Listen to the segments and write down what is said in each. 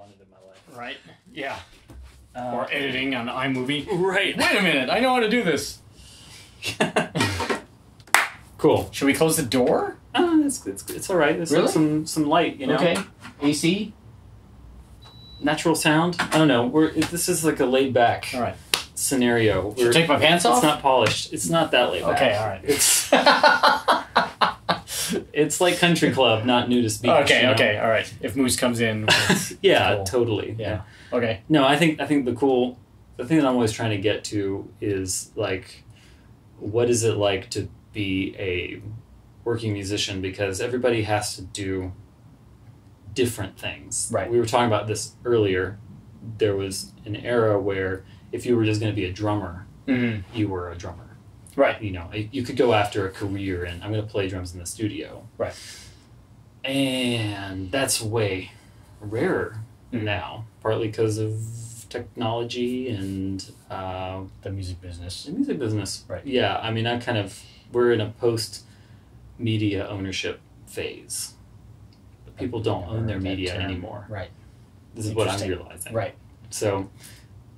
wanted in my life. Right? Yeah. Or editing on iMovie. Right. Wait a minute, I know how to do this. Cool. Should we close the door? It's all right. There's Really? some light, you know. Okay. AC? Natural sound. I don't know. This is like a laid back All right. scenario. Should I take my pants off? It's not polished. It's not that laid back. Okay, all right. It's like country club, not nudist beach. Okay, you know? okay, all right. If Moose comes in, Yeah, cool. totally. Yeah. Okay. No, I think the thing that I'm always trying to get to is like, what is it like to be a working musician? Because everybody has to do different things. Right. We were talking about this earlier. There was an era where if you were just going to be a drummer, you were a drummer. Right. You know, you could go after a career and I'm going to play drums in the studio. Right. And that's way rarer now, partly because of technology and The music business. the music business. Right. Yeah, I mean, we're in a post-media ownership phase. People don't own their media anymore. Right. This is what I'm realizing. Right. So,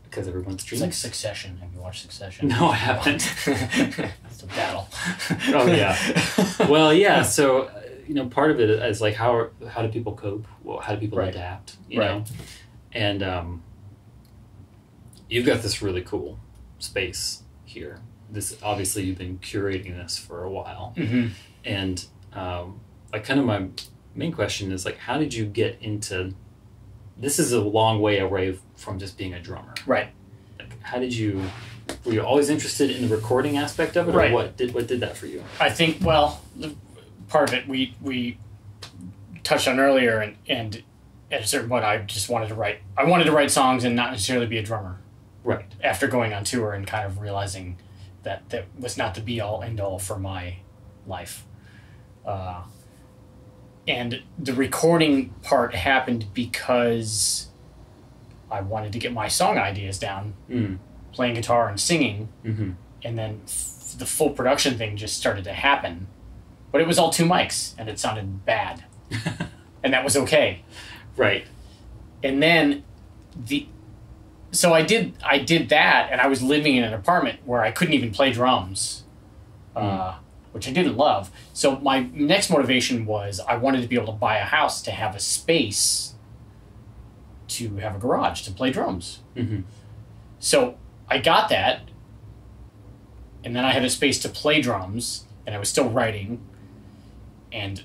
because everyone's It's streams. like Succession. Have you watched Succession? No, I haven't. It's a battle. Oh, yeah. Well, yeah, so, part of it is like, how do people cope? Well, how do people adapt? You know? And you've got this really cool space here. Obviously, you've been curating this for a while. Mm-hmm. And kind of my main question is like, how did you get into... This is a long way away from just being a drummer. Right. Like, were you always interested in the recording aspect of it, or what did that for you? I think, well, part of it we touched on earlier, and at a certain point, I just wanted to write. I wanted to write songs and not necessarily be a drummer. Right. After going on tour and kind of realizing that was not the be all end all for my life. And the recording part happened because I wanted to get my song ideas down, playing guitar and singing, and then the full production thing just started to happen. But it was all 2 mics, and it sounded bad. And that was okay. Right. And then so I did that, and I was living in an apartment where I couldn't even play drums. Which I didn't love. So my next motivation was I wanted to be able to buy a house to have a space to have a garage to play drums. Mm-hmm. So I got that, and then I had a space to play drums, and I was still writing, and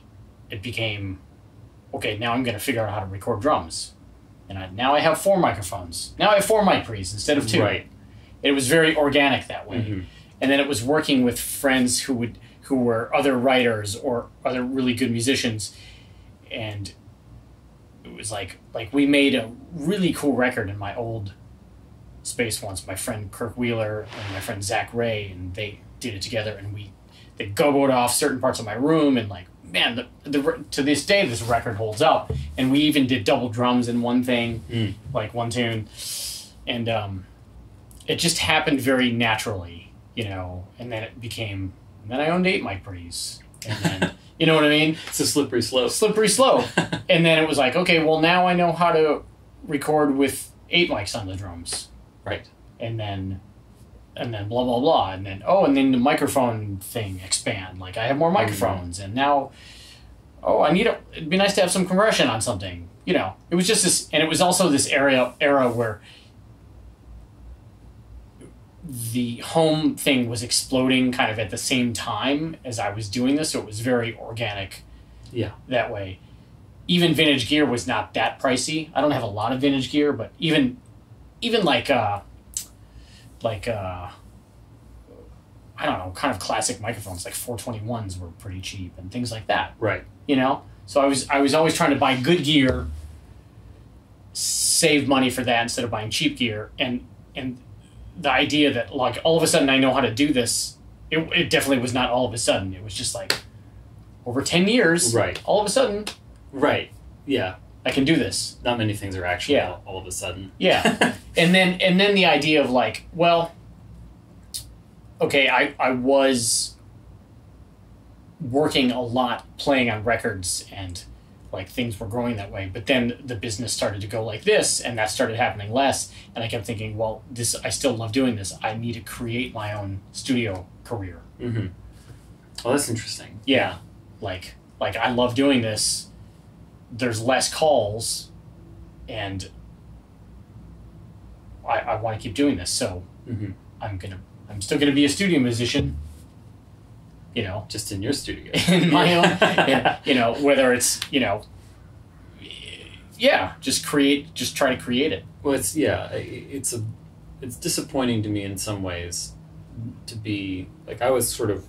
it became, okay, now I'm going to figure out how to record drums. And now I have 4 microphones. Now I have 4 mic pre's instead of 2. Right. It was very organic that way. Mm-hmm. And then it was working with friends who were other writers or other really good musicians, and it was like we made a really cool record in my old space once. My friend Kirk Wheeler and my friend Zach Ray, and they did it together, and they go-goed off certain parts of my room, and like, man, to this day this record holds up. And we even did double drums in one thing, like one tune, and it just happened very naturally, and then it became. And then I owned 8 mic pre's. And then, you know what I mean? It's a slippery slope. And then it was like, okay, well, now I know how to record with 8 mics on the drums. Right. And then blah, blah, blah. And then the microphone thing expand. Like, I have more microphones. And now, it'd be nice to have some compression on something. It was just this, and it was also this era where the home thing was exploding kind of at the same time as I was doing this, so it was very organic. Yeah. That way. Even vintage gear was not that pricey. I don't have a lot of vintage gear, but even like I don't know, kind of classic microphones like 421s were pretty cheap and things like that. Right. So I was always trying to buy good gear, save money for that instead of buying cheap gear, and the idea that like all of a sudden I know how to do this, it definitely was not all of a sudden. It was just like over 10 years, right? All of a sudden, right? Yeah, I can do this. Not many things are actually all of a sudden. Yeah, and then the idea of like, well, okay, I was working a lot playing on records and like things were growing that way. But then the business started to go like this, and that started happening less. And I kept thinking, well, I still love doing this. I need to create my own studio career. Mm-hmm. Well, that's interesting. Yeah. Like I love doing this. There's less calls, and I want to keep doing this. So mm-hmm. I'm still gonna be a studio musician. You know, just in your studio, in my own. And, you know, whether it's just try to create it. Well, it's disappointing to me in some ways to be like, I was sort of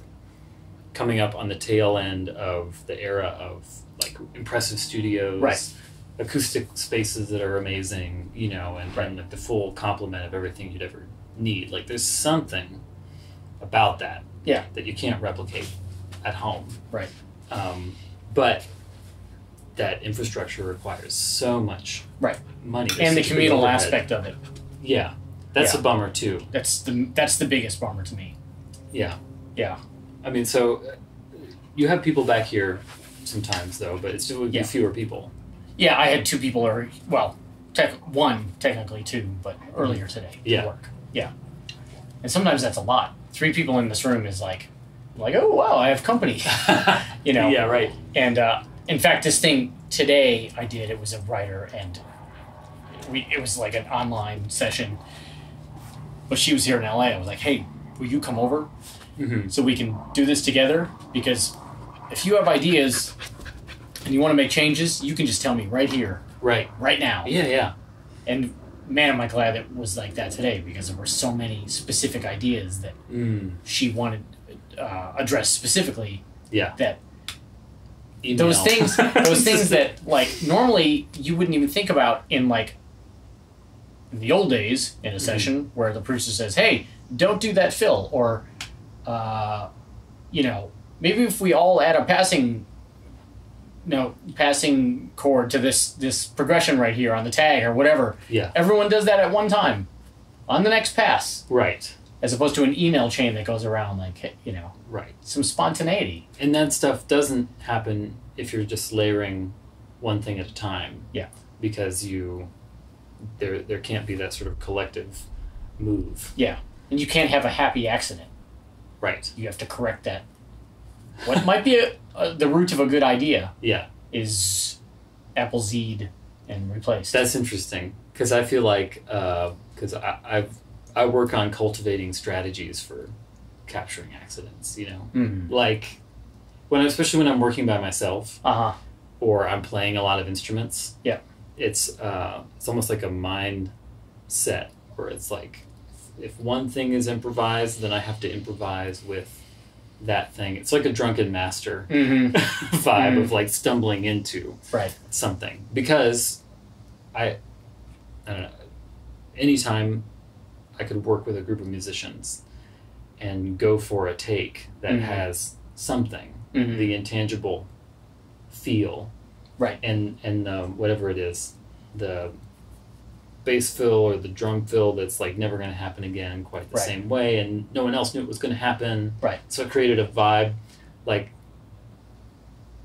coming up on the tail end of the era of like impressive studios, right, acoustic spaces that are amazing, you know, and like the full complement of everything you'd ever need. Like there's something about that that you can't replicate at home, right? But that infrastructure requires so much money, and the communal aspect of it. Yeah, that's a bummer too. That's the biggest bummer to me. Yeah. Yeah. I mean, so you have people back here sometimes, though, but it still would be fewer people. Yeah, I had 2 people, one technically 2, but earlier today to work. Yeah, and sometimes that's a lot. 3 people in this room is like, oh wow, I have company. You know. Yeah. Right. And in fact, this thing today I did. It was a writer, and it was like an online session. But she was here in LA. I was like, hey, will you come over? Mm-hmm. So we can do this together, because if you have ideas and you want to make changes, you can just tell me right here. Right now. Yeah. And man, am I glad it was like that today, because there were so many specific ideas that she wanted addressed specifically. Yeah. That Email. those things that like normally you wouldn't even think about in the old days in a session where the producer says, hey, don't do that fill, or maybe if we all add a passing chord to this progression right here on the tag or whatever. Yeah. Everyone does that at one time on the next pass. Right. As opposed to an email chain that goes around Right. Some spontaneity. And that stuff doesn't happen if you're just layering one thing at a time. Yeah. Because there can't be that sort of collective move. Yeah. And you can't have a happy accident. Right. You have to correct that. What might be the root of a good idea is apple Z'd and replaced. That's interesting, because I feel like because I work on cultivating strategies for capturing accidents. You know, like especially when I'm working by myself, or I'm playing a lot of instruments. Yeah, it's almost like a mindset where it's like, if one thing is improvised, then I have to improvise with that thing. It's like a drunken master vibe of like stumbling into something, because I don't know, anytime I could work with a group of musicians and go for a take that has something, the intangible feel, and whatever it is, the bass fill or the drum fill that's like never going to happen again quite the same way, and no one else knew it was going to happen. Right. So it created a vibe, like,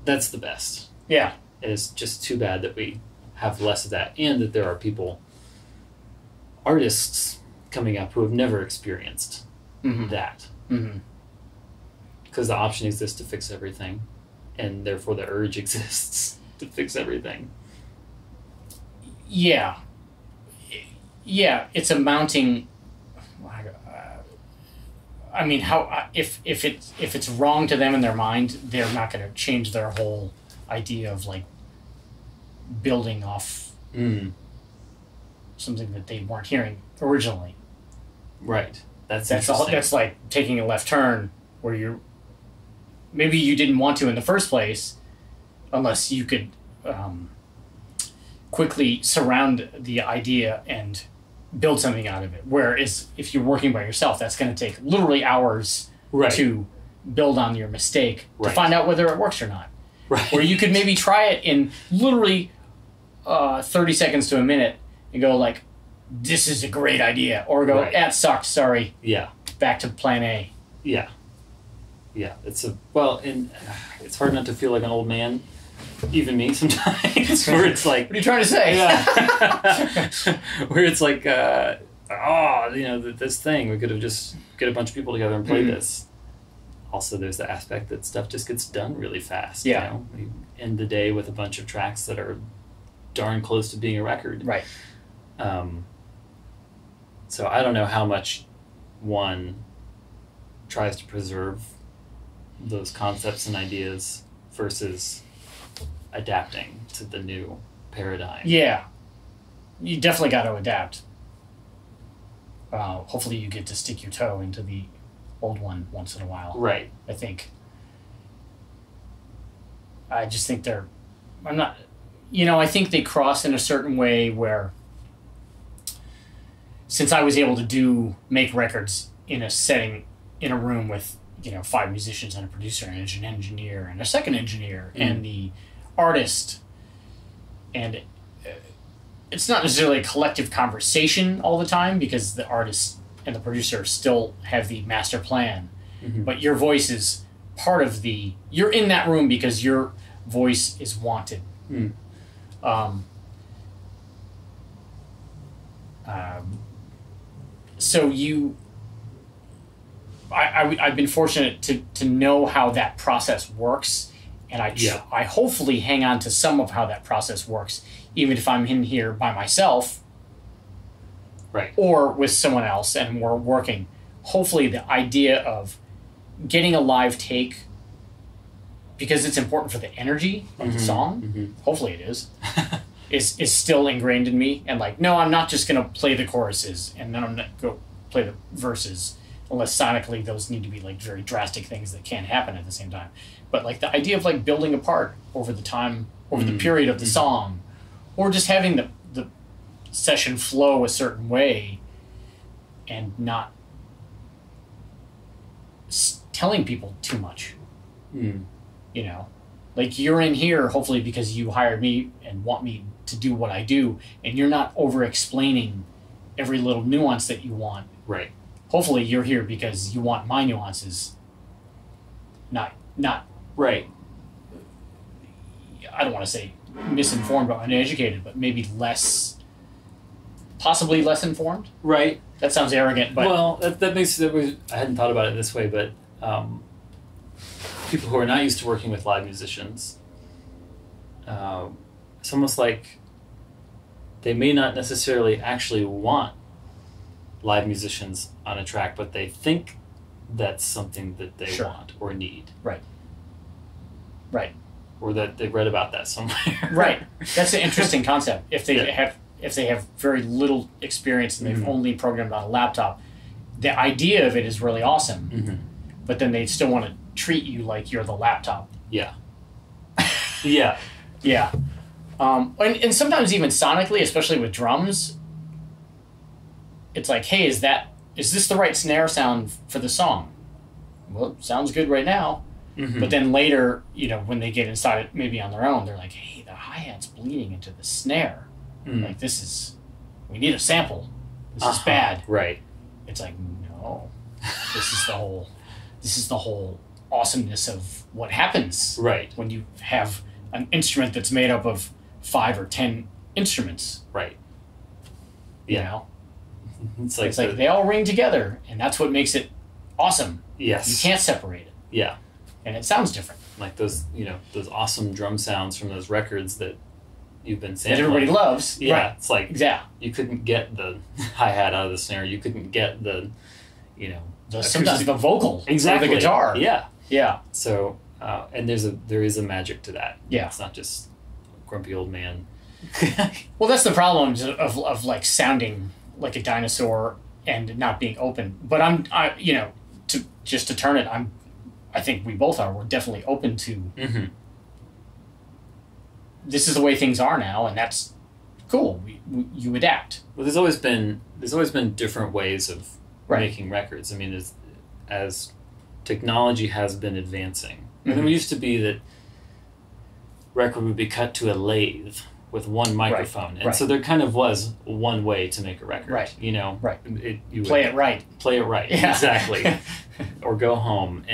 that's the best. Yeah. And it's just too bad that we have less of that, and that there are artists coming up who have never experienced that. Because the option exists to fix everything, and therefore the urge exists to fix everything. Yeah. Yeah, it's a mounting. I mean, how if it's wrong to them in their mind, they're not going to change their whole idea of like building off something that they weren't hearing originally. Right. That's like taking a left turn where maybe you didn't want to in the first place, unless you could quickly surround the idea and build something out of it. Whereas if you're working by yourself, that's going to take literally hours to build on your mistake to find out whether it works or not. Right. Or you could maybe try it in literally 30 seconds to a minute and go like, this is a great idea. Or go, that sucked, sorry. Yeah. Back to plan A. Yeah. Yeah. And it's hard not to feel like an old man even me sometimes, where it's like, what are you trying to say? Yeah. Where it's like, this thing, we could have just get a bunch of people together and play this. Also, there's the aspect that stuff just gets done really fast. Yeah. You know? We end the day with a bunch of tracks that are darn close to being a record. Right. So I don't know how much one tries to preserve those concepts and ideas versus adapting to the new paradigm. Yeah. You definitely got to adapt. Hopefully you get to stick your toe into the old one once in a while. Right. I think. I just think I think they cross in a certain way where, since I was able to make records in a setting, in a room with, 5 musicians and a producer and an engineer and a second engineer and the artist, and it's not necessarily a collective conversation all the time because the artist and the producer still have the master plan, but your voice is part of you're in that room because your voice is wanted. So I've been fortunate to know how that process works, and I hopefully hang on to some of how that process works, even if I'm in here by myself, right, or with someone else and we're working. Hopefully the idea of getting a live take, because it's important for the energy of the song, hopefully it is, is still ingrained in me. And like, no, I'm not just going to play the choruses and then I'm not go play the verses, unless sonically those need to be like very drastic things that can't happen at the same time. But like the idea of like building a part over the time, over the period of the song, or just having the session flow a certain way and not telling people too much. Like you're in here hopefully because you hired me and want me to do what I do, and you're not over explaining every little nuance that you want. Right. Hopefully you're here because you want my nuances, not right. I don't want to say misinformed or uneducated, but maybe possibly less informed. Right. That sounds arrogant, but well, that makes it. I hadn't thought about it this way, but people who are not used to working with live musicians, it's almost like they may not necessarily actually want live musicians on a track, but they think that's something that they want or need. Right. Or that they read about that somewhere. Right. That's an interesting concept. If they have very little experience and they've only programmed on a laptop, the idea of it is really awesome. But then they still want to treat you like you're the laptop. Yeah. Yeah. Yeah. And sometimes even sonically, especially with drums, it's like, hey, is this the right snare sound for the song? Well, it sounds good right now. But then later, when they get inside it, maybe on their own, they're like, hey, the hi-hat's bleeding into the snare. Like, we need a sample. This is bad. Right. It's like, no, this is the whole awesomeness of what happens. Right. When you have an instrument that's made up of 5 or 10 instruments. Right. Yeah. It's like they all ring together, and that's what makes it awesome. Yes. You can't separate it. Yeah. And it sounds different. Like those awesome drum sounds from those records that you've been sampling. That everybody loves. Yeah. Right. It's like you couldn't get the hi-hat out of the snare. You couldn't get the, sometimes the vocal. Exactly. Or the guitar. Yeah. Yeah. So, and there is a magic to that. Yeah. It's not just grumpy old man. Well, that's the problem of like sounding like a dinosaur and not being open. But to turn it, I think we both are. We're definitely open to. This is the way things are now, and that's cool. You adapt. Well, there's always been different ways of making records. I mean, as technology has been advancing, and it used to be that record would be cut to a lathe with one microphone, and so there kind of was one way to make a record. Right. You play it right. Play it right. Yeah. Exactly. Or go home,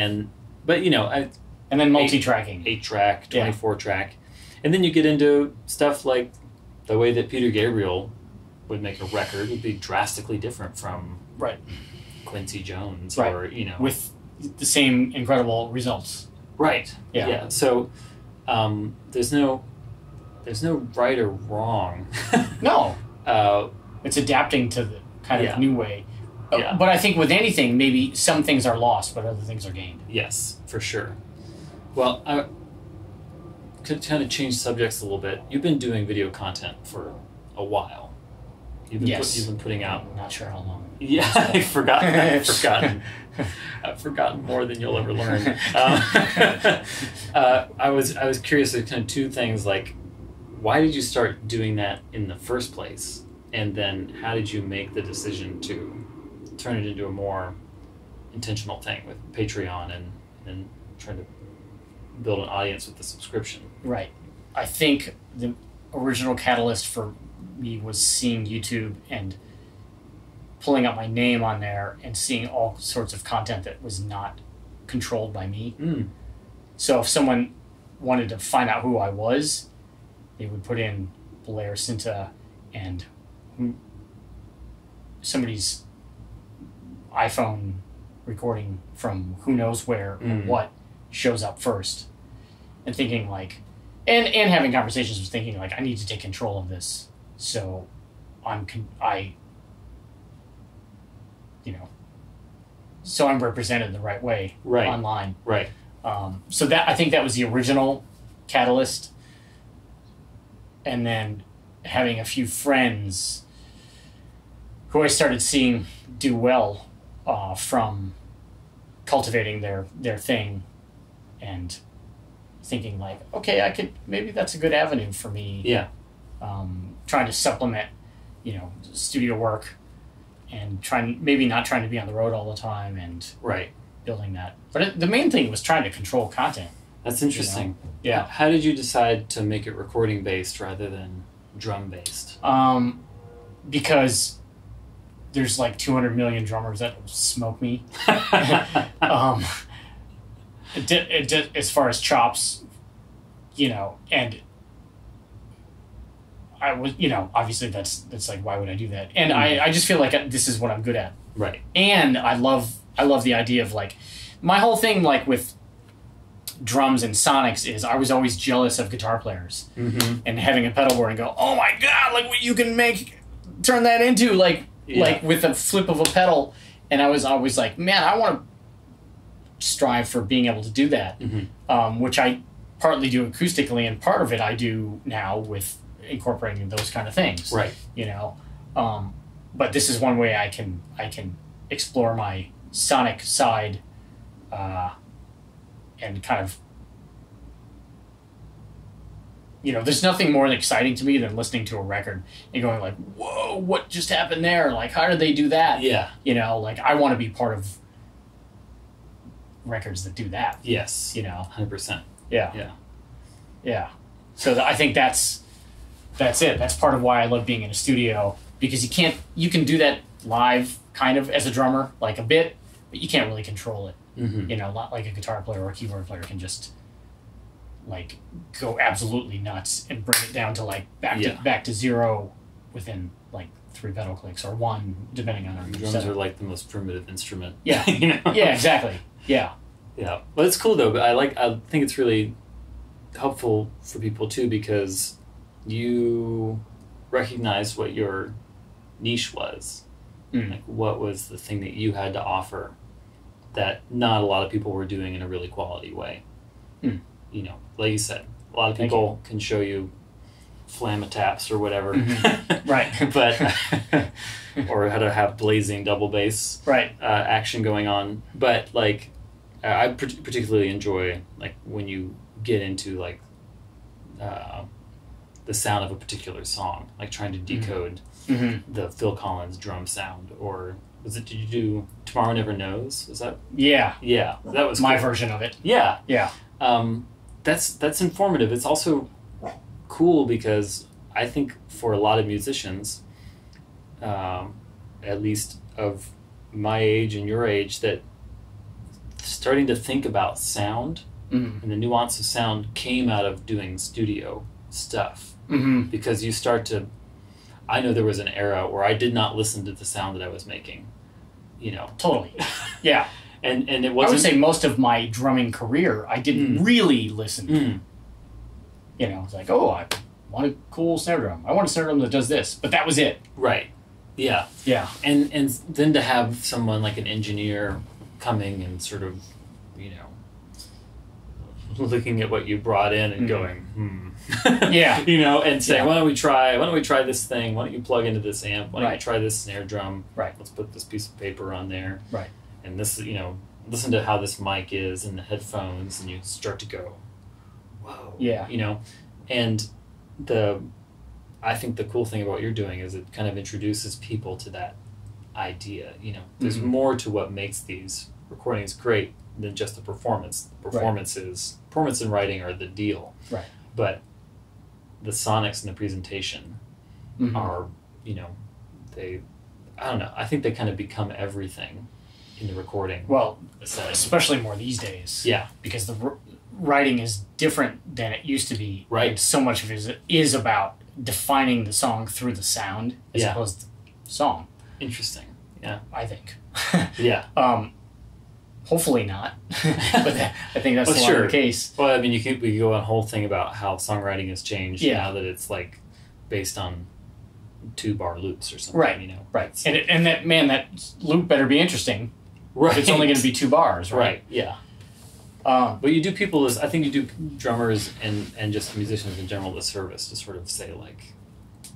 but and then multi-tracking, 8-track, 24-track. And then you get into stuff like the way that Peter Gabriel would make a record would be drastically different from right. Quincy Jones right. or, you know. With the same incredible results. Right. Yeah. So there's no right or wrong. No. It's adapting to the kind of new way. Yeah. But I think with anything, maybe some things are lost, but other things are gained. Yes, for sure. Well, I could kind of change subjects a little bit. You've been doing video content for a while. You've been putting out. I'm not sure how long. Yeah, I've forgotten. I've forgotten more than you'll ever learn. I was curious. There's kind of two things. Like, why did you start doing that in the first place, and then how did you make the decision to turn it into a more intentional thing with Patreon and trying to build an audience with the subscription? Right. I think the original catalyst for me was seeing YouTube and pulling up my name on there and seeing all sorts of content that was not controlled by me. So if someone wanted to find out who I was, they would put in Blair Sinta and somebody's iPhone recording from who knows where or what shows up first, and thinking like, and having conversations with thinking like, I need to take control of this, so so I'm represented the right way online. Right. So that, I think that was the original catalyst, and then having a few friends who I started seeing do well from cultivating their thing, and thinking like, okay, maybe that's a good avenue for me. Yeah. Trying to supplement, studio work, and maybe not trying to be on the road all the time, and building that. But the main thing was trying to control content. That's interesting. Yeah. How did you decide to make it recording based rather than drum based? Because there's like 200 million drummers that smoke me. As far as chops, and I was, obviously that's like, why would I do that? And I just feel like this is what I'm good at. Right. And I love the idea of like, my whole thing like with drums and sonics is I was always jealous of guitar players and having a pedal board and go, oh my God, like what you can turn that into like with a flip of a pedal. And I was always like, man, I want to strive for being able to do that, which I partly do acoustically, and part of it I do now with incorporating those kind of things. Right. But this is one way I can explore my sonic side, and kind of, there's nothing more exciting to me than listening to a record and going like, whoa, what just happened there? Like, how did they do that? Yeah. Like, I want to be part of records that do that. Yes. 100%. Yeah. Yeah. Yeah. So I think that's it. That's part of why I love being in a studio, because you can do that live kind of as a drummer, like a bit, but you can't really control it. Not like a guitar player or a keyboard player can just like go absolutely nuts and bring it down to like back to zero within like 3 pedal clicks or 1, depending on our drums setup. are like the most primitive instrument. Yeah. Yeah, exactly. Yeah. Yeah. Well, it's cool though, but I think it's really helpful for people too, because you recognized what your niche was. Like, what was the thing that you had to offer that not a lot of people were doing in a really quality way. Like you said, a lot of people can show you flamma-taps or whatever. Right. But or how to have blazing double bass action going on. But like, I particularly enjoy like when you get into like the sound of a particular song, like trying to decode the Phil Collins drum sound, or did you do Tomorrow Never Knows? Was that? Yeah. Yeah, that was my cool. version of it. Yeah. Yeah. That's informative. It's also cool because I think for a lot of musicians, at least of my age and your age, that starting to think about sound and the nuance of sound came out of doing studio stuff. Mm-hmm. Because you start to... I know there was an era where I did not listen to the sound that I was making. You know. Totally. Yeah. And it wasn't... I would say most of my drumming career, I didn't really listen to. You know, it's like, oh, I want a cool snare drum. I want a snare drum that does this. But that was it. Right. Yeah. Yeah. And then to have someone like an engineer coming and sort of, you know, looking at what you brought in and going, Yeah. You know, and saying, why don't we try this thing? Why don't you plug into this amp? Why don't you try this snare drum? Right. Let's put this piece of paper on there. Right. And this, you know, listen to how this mic is in the headphones, and you start to go, whoa. Yeah. You know, and I think the cool thing about what you're doing is it kind of introduces people to that idea. You know, there's more to what makes these recordings great than just the performance. The performance and writing are the deal. Right. But the sonics and the presentation are, you know, I don't know. I think they kind of become everything in the recording. Well, especially more these days. Yeah. Because the writing is different than it used to be. Right. And so much of it is about defining the song through the sound as opposed to the song. Interesting. Yeah. I think. Yeah. Hopefully not. But I think that's the case. Well, I mean, we could go on a whole thing about how songwriting has changed now that it's like based on 2-bar loops or something. Right. You know. Right. And that loop better be interesting. Right. If it's only going to be 2 bars. Right. Yeah. But you do people I think you do drummers and just musicians in general the service to sort of say, like,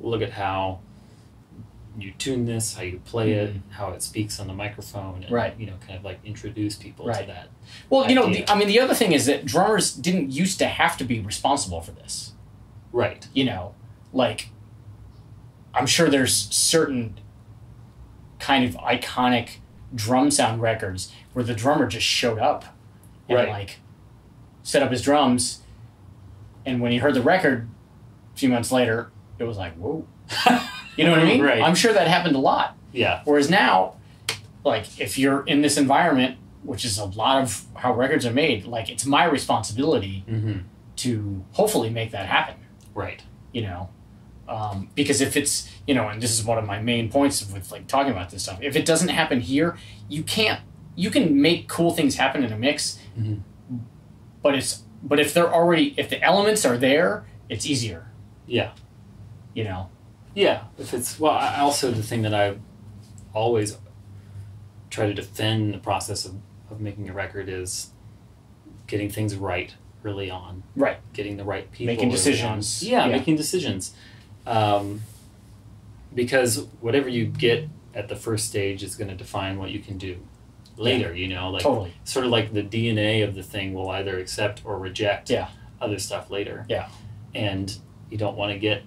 look at how you tune this, how you play it, how it speaks on the microphone, and, you know, kind of like introduce people to that. Well, idea. You know, the other thing is that drummers didn't used to have to be responsible for this. Right. You know, like, I'm sure there's certain kind of iconic drum sound records where the drummer just showed up and like set up his drums, and when he heard the record a few months later, it was like, whoa. You know what I mean? Right. I'm sure that happened a lot. Yeah. Whereas now, like, if you're in this environment, which is a lot of how records are made, like, it's my responsibility to hopefully make that happen. Right. You know? Because if it's, you know, and this is one of my main points with, like, talking about this stuff, if it doesn't happen here, you can make cool things happen in a mix, but if the elements are there, it's easier. Yeah. You know? Yeah. If it's, well, also the thing that I always try to defend the process of making a record is getting things right early on. Right. Getting the right people. Making decisions. Yeah, making decisions. Because whatever you get at the first stage is going to define what you can do later, you know? Like, totally. Sort of like the DNA of the thing will either accept or reject other stuff later. Yeah. And you don't want to get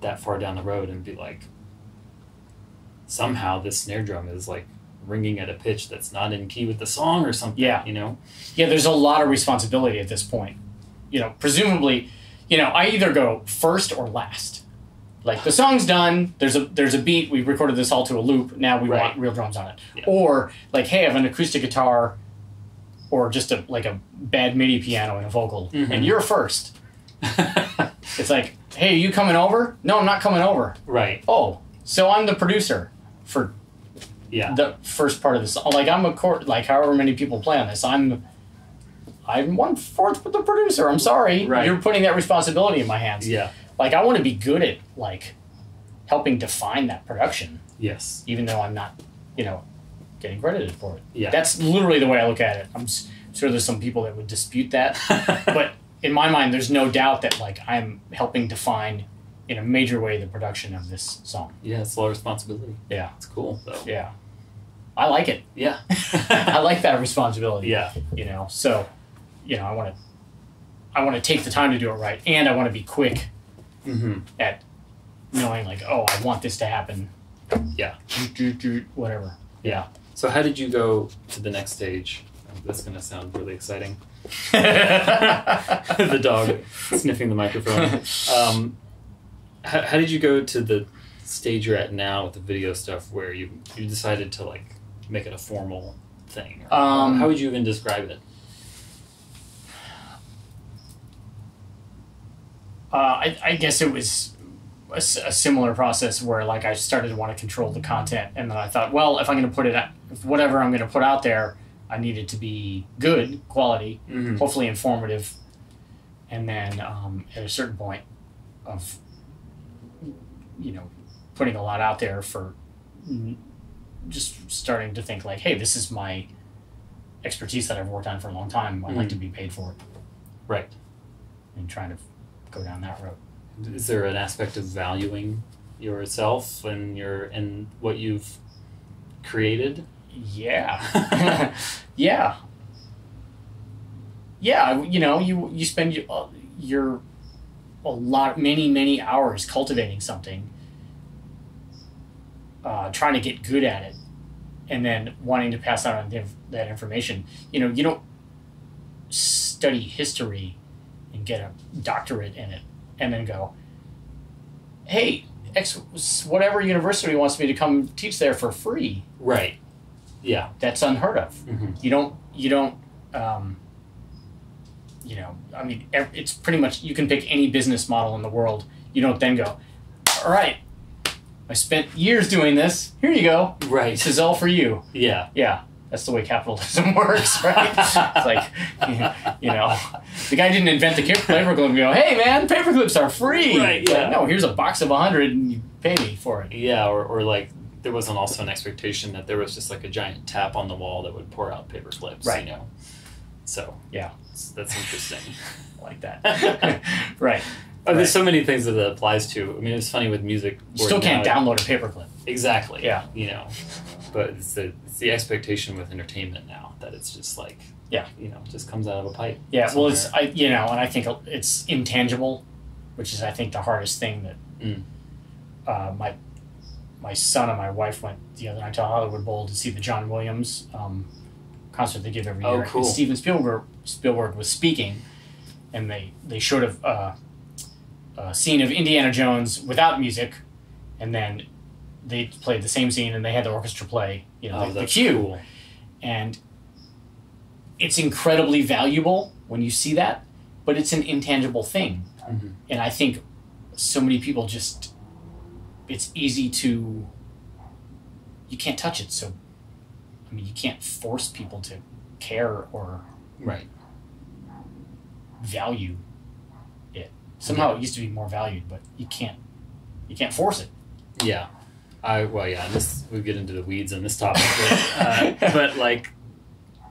that far down the road and be like, somehow this snare drum is like ringing at a pitch that's not in key with the song or something. Yeah. You know? Yeah, there's a lot of responsibility at this point. You know, presumably, you know, I either go first or last. Like, the song's done, there's a beat, we recorded this all to a loop, now we want real drums on it. Yeah. Or, like, hey, I have an acoustic guitar or just a bad MIDI piano and a vocal, and you're first. It's like, hey, are you coming over? No, I'm not coming over. Right. Oh, so I'm the producer for the first part of the song. Like, I'm like, however many people play on this, I'm 1/4 with the producer. I'm sorry. Right. You're putting that responsibility in my hands. Yeah. Like, I want to be good at, like, helping define that production. Yes. Even though I'm not, you know, getting credited for it. Yeah. That's literally the way I look at it. I'm sure there's some people that would dispute that. But in my mind, there's no doubt that, like, I'm helping define in a major way the production of this song. Yeah, it's a lot of responsibility. Yeah. It's cool, though. Yeah. I like it. Yeah. I like that responsibility. Yeah. You know, so, you know, I want to take the time to do it right, and I want to be quick at knowing, like, oh, I want this to happen. Yeah. Whatever. Yeah. So how did you go to the next stage? That's going to sound really exciting. The dog sniffing the microphone. How did you go to the stage you're at now with the video stuff where you decided to, like, make it a formal thing? How would you even describe it? I guess it was a similar process where like I started to want to control the content, and then I thought, well, if I'm going to put it, if whatever I'm going to put out there, I need it to be good quality, hopefully informative, and then at a certain point of, you know, putting a lot out there for just starting to think like, hey, this is my expertise that I've worked on for a long time. I'd like to be paid for it. Right. And trying to go down that road. Is there an aspect of valuing yourself and what you've created? Yeah. Yeah. Yeah, you know, you spend your many hours cultivating something, trying to get good at it, and then wanting to pass on that information. You know, you don't study history and get a doctorate in it and then go, hey, whatever university wants me to come teach there for free. Right. Yeah. That's unheard of. You don't you know, I mean, it's pretty much, you can pick any business model in the world. You don't then go, all right, I spent years doing this. Here you go. Right. This is all for you. Yeah. Yeah. That's the way capitalism works, right? It's like, you know, the guy didn't invent the paperclip and go, hey, man, paperclips are free. Right, yeah. Like, no, here's a box of 100 and you pay me for it. Yeah, or like there wasn't also an expectation that there was just like a giant tap on the wall that would pour out paper clips, right. You know? So, yeah, that's interesting. I like that. Right. Oh, there's so many things that it applies to. I mean, it's funny with music. You still can't download a paperclip. Exactly. Yeah. You know, but it's the expectation with entertainment now that it's just like, yeah, you know, it just comes out of a pipe. Yeah. Somewhere. Well, you know, and I think it's intangible, which is I think the hardest thing that my son and my wife went the other night to Hollywood Bowl to see the John Williams concert they give every year. Oh, cool. And Steven Spielberg was speaking, and they showed a scene of Indiana Jones without music, and then they played the same scene and they had the orchestra play, you know, the cue. Cool. And it's incredibly valuable when you see that, but it's an intangible thing. And I think so many people just, it's easy to, you can't touch it. So, I mean, you can't force people to care or value it. Somehow it used to be more valued, but you can't force it. Yeah. We get into the weeds on this topic, but like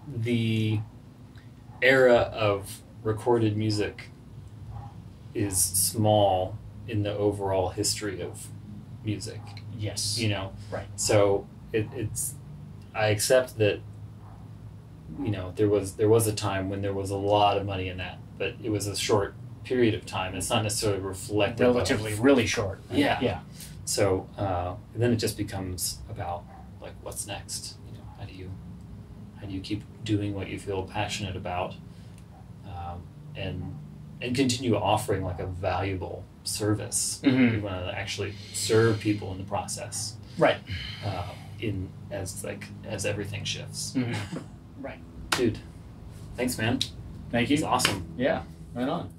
the era of recorded music is small in the overall history of music. Yes. You know? Right. So I accept that, you know, there was a time when there was a lot of money in that, but it was a short period of time. It's not necessarily reflective. Relatively, really short. Right? Yeah. Yeah. So then it just becomes about like what's next. You know, how do you keep doing what you feel passionate about, and continue offering like a valuable service. You want to actually serve people in the process, right? As everything shifts, right? Dude, thanks, man. Thank you. It's awesome. Yeah, right on.